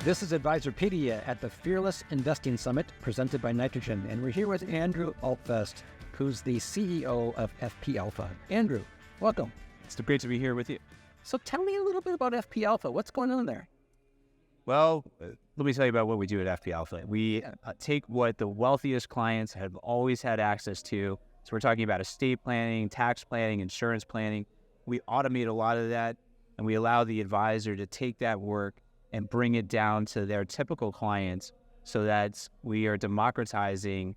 This is Advisorpedia at the Fearless Investing Summit presented by Nitrogen, and we're here with Andrew Altfest, who's the CEO of FP Alpha. Andrew, welcome. It's great to be here with you. So tell me a little bit about FP Alpha. What's going on there? Well, let me tell you about what we do at FP Alpha. We take what the wealthiest clients have always had access to. So we're talking about estate planning, tax planning, insurance planning. We automate a lot of that, and we allow the advisor to take that work and bring it down to their typical clients so that we are democratizing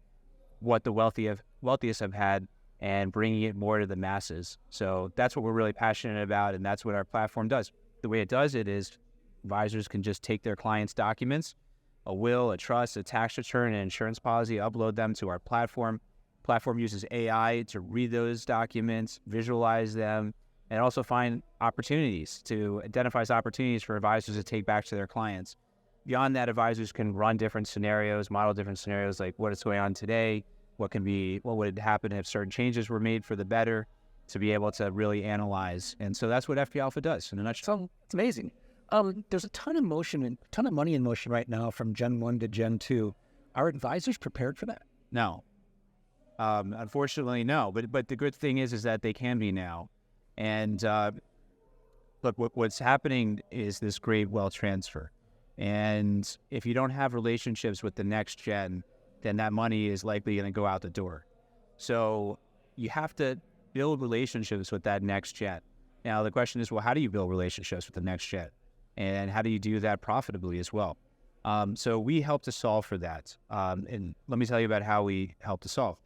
what the wealthiest have had and bringing it more to the masses. So that's what we're really passionate about, and that's what our platform does. The way it does it is advisors can just take their clients' documents, a will, a trust, a tax return, an insurance policy, upload them to our platform. Platform uses AI to read those documents, visualize them, and also find opportunities to identify opportunities for advisors to take back to their clients. Beyond that, advisors can run different scenarios, model different scenarios like what is going on today, what would happen if certain changes were made for the better, to be able to really analyze. And so that's what FP Alpha does in a nutshell. So it's amazing. There's a ton of money in motion right now from Gen 1 to Gen 2. Are advisors prepared for that? No. Unfortunately, no. But the good thing is that they can be now. And look, what's happening is this great wealth transfer. And if you don't have relationships with the next gen, then that money is likely going to go out the door. So you have to build relationships with that next gen. Now, the question is, well, how do you build relationships with the next gen? And how do you do that profitably as well? So we help to solve for that. And let me tell you about how we help to solve.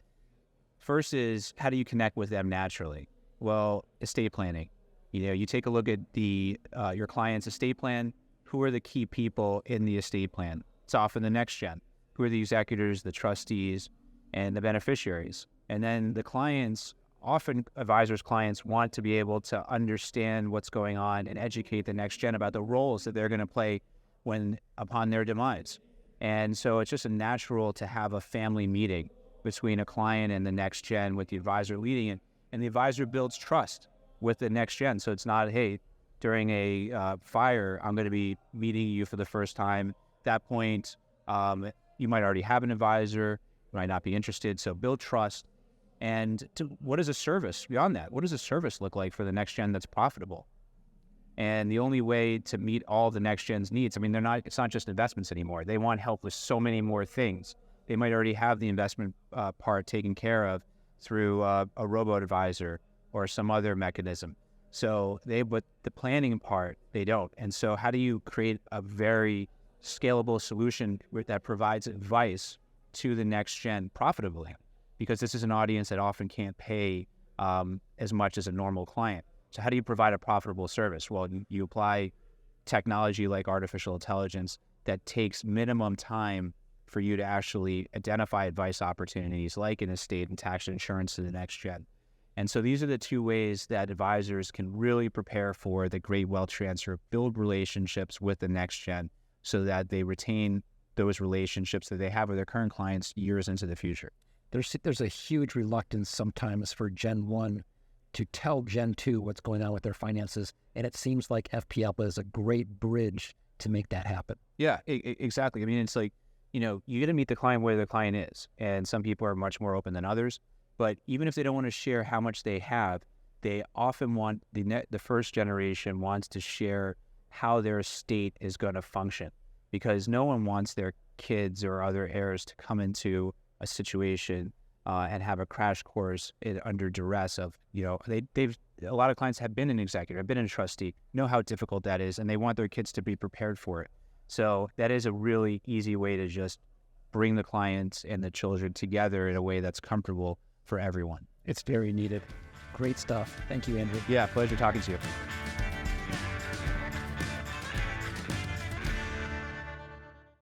First is, how do you connect with them naturally? Well, estate planning. You take a look at your client's estate plan. Who are the key people in the estate plan? It's often the next gen. Who are the executors, the trustees, and the beneficiaries? And then the clients, often advisors' clients, want to be able to understand what's going on and educate the next gen about the roles that they're going to play upon their demise. And so it's just natural to have a family meeting between a client and the next gen with the advisor leading it. And the advisor builds trust with the next gen. So it's not, hey, during a fire, I'm going to be meeting you for the first time. At that point, you might already have an advisor, you might not be interested. So build trust. And what is a service beyond that? What does a service look like for the next gen that's profitable? And the only way to meet all the next gen's needs, it's not just investments anymore. They want help with so many more things. They might already have the investment part taken care of through a robo-advisor or some other mechanism. So but the planning part, they don't. And so how do you create a very scalable solution that provides advice to the next gen profitably? Because this is an audience that often can't pay as much as a normal client. So how do you provide a profitable service? Well, you apply technology like artificial intelligence that takes minimum time for you to actually identify advice opportunities like an estate and tax insurance to the next gen. And so these are the two ways that advisors can really prepare for the great wealth transfer, build relationships with the next gen so that they retain those relationships that they have with their current clients years into the future. There's a huge reluctance sometimes for Gen 1 to tell Gen 2 what's going on with their finances, and it seems like FP Alpha is a great bridge to make that happen. Yeah, exactly. It's like, you get to meet the client where the client is, and some people are much more open than others. But even if they don't want to share how much they have, they often want the first generation wants to share how their estate is going to function, because no one wants their kids or other heirs to come into a situation and have a crash course under duress of, a lot of clients have been an executor, have been a trustee, know how difficult that is, and they want their kids to be prepared for it. So that is a really easy way to just bring the clients and the children together in a way that's comfortable for everyone. It's very needed. Great stuff. Thank you, Andrew. Yeah, pleasure talking to you.